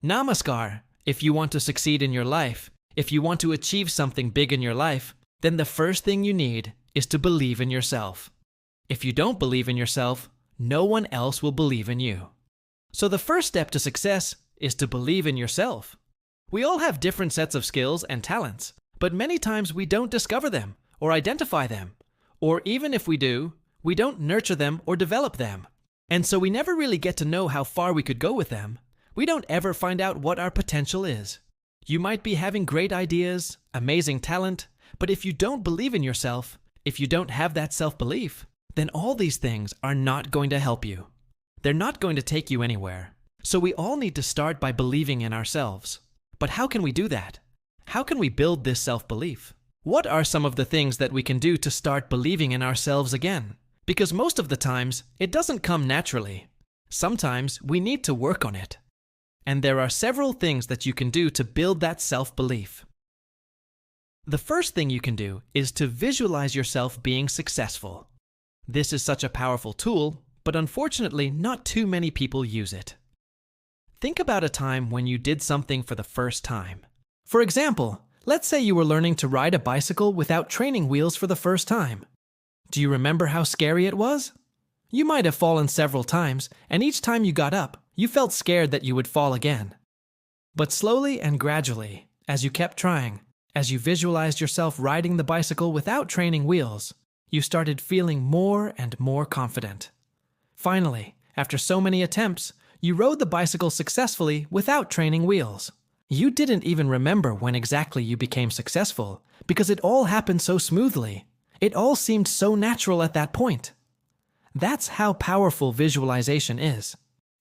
Namaskar. If you want to succeed in your life, if you want to achieve something big in your life, then the first thing you need is to believe in yourself. If you don't believe in yourself, no one else will believe in you. So the first step to success is to believe in yourself. We all have different sets of skills and talents, but many times we don't discover them or identify them. Or even if we do, we don't nurture them or develop them. And so we never really get to know how far we could go with them. We don't ever find out what our potential is. You might be having great ideas, amazing talent, but if you don't believe in yourself, if you don't have that self-belief, then all these things are not going to help you. They're not going to take you anywhere. So we all need to start by believing in ourselves. But how can we do that? How can we build this self-belief? What are some of the things that we can do to start believing in ourselves again? Because most of the times, it doesn't come naturally. Sometimes we need to work on it. And there are several things that you can do to build that self-belief. The first thing you can do is to visualize yourself being successful. This is such a powerful tool, but unfortunately, not too many people use it. Think about a time when you did something for the first time. For example, let's say you were learning to ride a bicycle without training wheels for the first time. Do you remember how scary it was? You might have fallen several times, and each time you got up, you felt scared that you would fall again. But slowly and gradually, as you kept trying, as you visualized yourself riding the bicycle without training wheels, you started feeling more and more confident. Finally, after so many attempts, you rode the bicycle successfully without training wheels. You didn't even remember when exactly you became successful, because it all happened so smoothly. It all seemed so natural at that point. That's how powerful visualization is.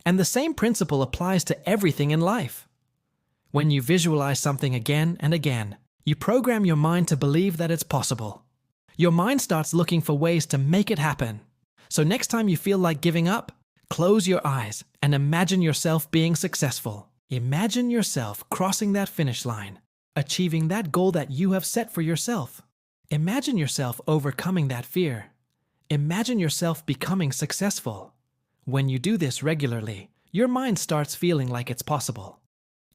And the same principle applies to everything in life. When you visualize something again and again, you program your mind to believe that it's possible. Your mind starts looking for ways to make it happen. So next time you feel like giving up, close your eyes and imagine yourself being successful. Imagine yourself crossing that finish line, achieving that goal that you have set for yourself. Imagine yourself overcoming that fear. Imagine yourself becoming successful. When you do this regularly, your mind starts feeling like it's possible.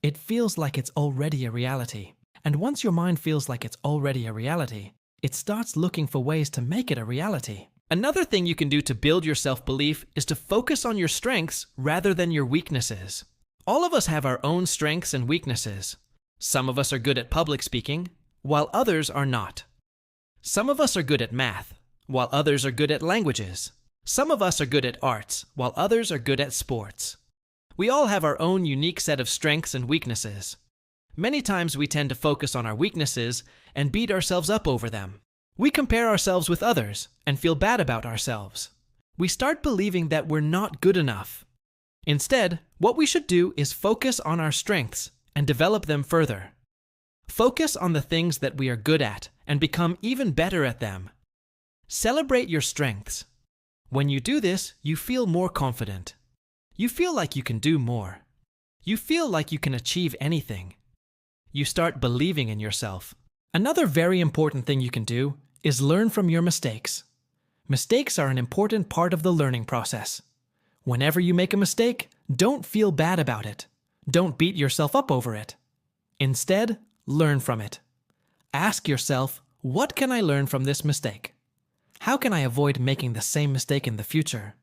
It feels like it's already a reality. And once your mind feels like it's already a reality, it starts looking for ways to make it a reality. Another thing you can do to build your self-belief is to focus on your strengths rather than your weaknesses. All of us have our own strengths and weaknesses. Some of us are good at public speaking, while others are not. Some of us are good at math, while others are good at languages. Some of us are good at arts, while others are good at sports. We all have our own unique set of strengths and weaknesses. Many times we tend to focus on our weaknesses and beat ourselves up over them. We compare ourselves with others and feel bad about ourselves. We start believing that we're not good enough. Instead, what we should do is focus on our strengths and develop them further. Focus on the things that we are good at and become even better at them. Celebrate your strengths. When you do this, you feel more confident. You feel like you can do more. You feel like you can achieve anything. You start believing in yourself. Another very important thing you can do is learn from your mistakes. Mistakes are an important part of the learning process. Whenever you make a mistake, don't feel bad about it. Don't beat yourself up over it. Instead, learn from it. Ask yourself, what can I learn from this mistake? How can I avoid making the same mistake in the future?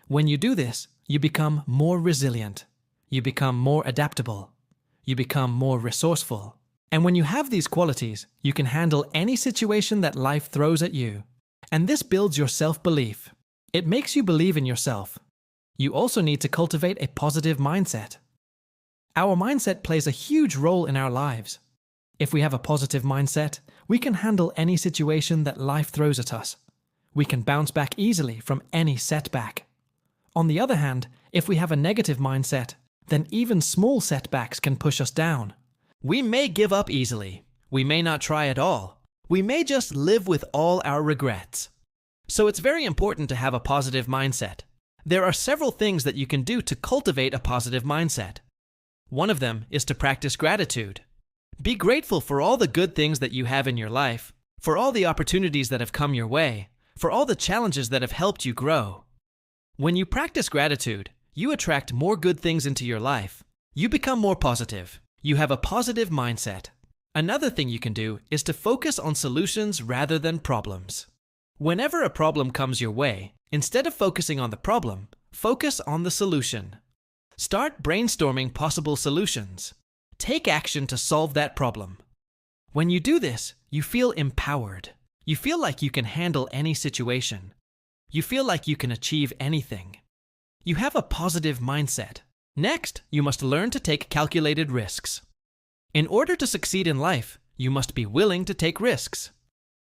When you do this, you become more resilient. You become more adaptable. You become more resourceful. And when you have these qualities, you can handle any situation that life throws at you. And this builds your self-belief. It makes you believe in yourself. You also need to cultivate a positive mindset. Our mindset plays a huge role in our lives. If we have a positive mindset, we can handle any situation that life throws at us. We can bounce back easily from any setback. On the other hand, if we have a negative mindset, then even small setbacks can push us down. We may give up easily. We may not try at all. We may just live with all our regrets. So it's very important to have a positive mindset. There are several things that you can do to cultivate a positive mindset. One of them is to practice gratitude. Be grateful for all the good things that you have in your life, for all the opportunities that have come your way, for all the challenges that have helped you grow. When you practice gratitude, you attract more good things into your life. You become more positive. You have a positive mindset. Another thing you can do is to focus on solutions rather than problems. Whenever a problem comes your way, instead of focusing on the problem, focus on the solution. Start brainstorming possible solutions. Take action to solve that problem. When you do this, you feel empowered. You feel like you can handle any situation. You feel like you can achieve anything. You have a positive mindset. Next, you must learn to take calculated risks. In order to succeed in life, you must be willing to take risks.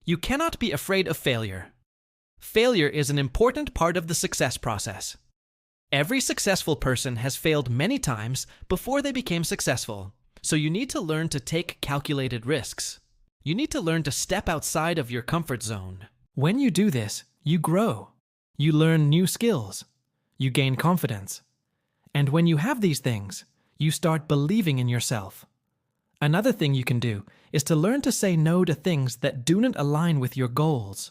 You cannot be afraid of failure. Failure is an important part of the success process. Every successful person has failed many times before they became successful, so you need to learn to take calculated risks. You need to learn to step outside of your comfort zone. When you do this, you grow. You learn new skills. You gain confidence. And when you have these things, you start believing in yourself. Another thing you can do is to learn to say no to things that do not align with your goals.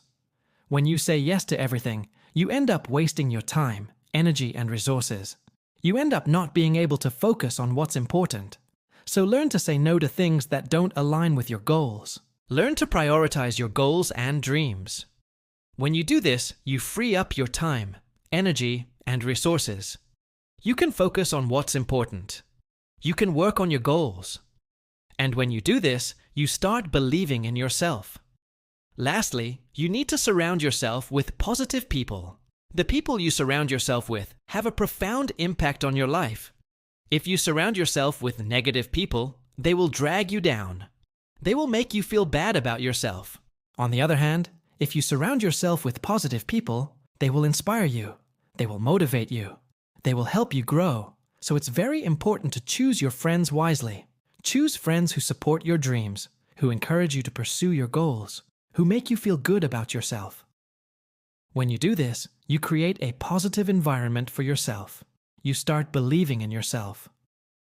When you say yes to everything, you end up wasting your time, energy, and resources. You end up not being able to focus on what's important. So learn to say no to things that don't align with your goals. Learn to prioritize your goals and dreams. When you do this, you free up your time, energy, and resources. You can focus on what's important. You can work on your goals. And when you do this, you start believing in yourself. Lastly, you need to surround yourself with positive people. The people you surround yourself with have a profound impact on your life. If you surround yourself with negative people, they will drag you down. They will make you feel bad about yourself. On the other hand, if you surround yourself with positive people, they will inspire you. They will motivate you. They will help you grow. So it's very important to choose your friends wisely. Choose friends who support your dreams, who encourage you to pursue your goals, who make you feel good about yourself. When you do this, you create a positive environment for yourself. You start believing in yourself.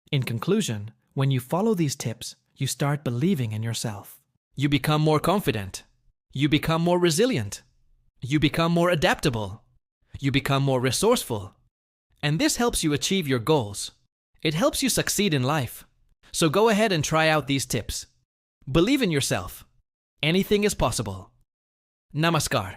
In conclusion, when you follow these tips, you start believing in yourself. You become more confident. You become more resilient. You become more adaptable. You become more resourceful. And this helps you achieve your goals. It helps you succeed in life. So go ahead and try out these tips. Believe in yourself. Anything is possible. Namaskar.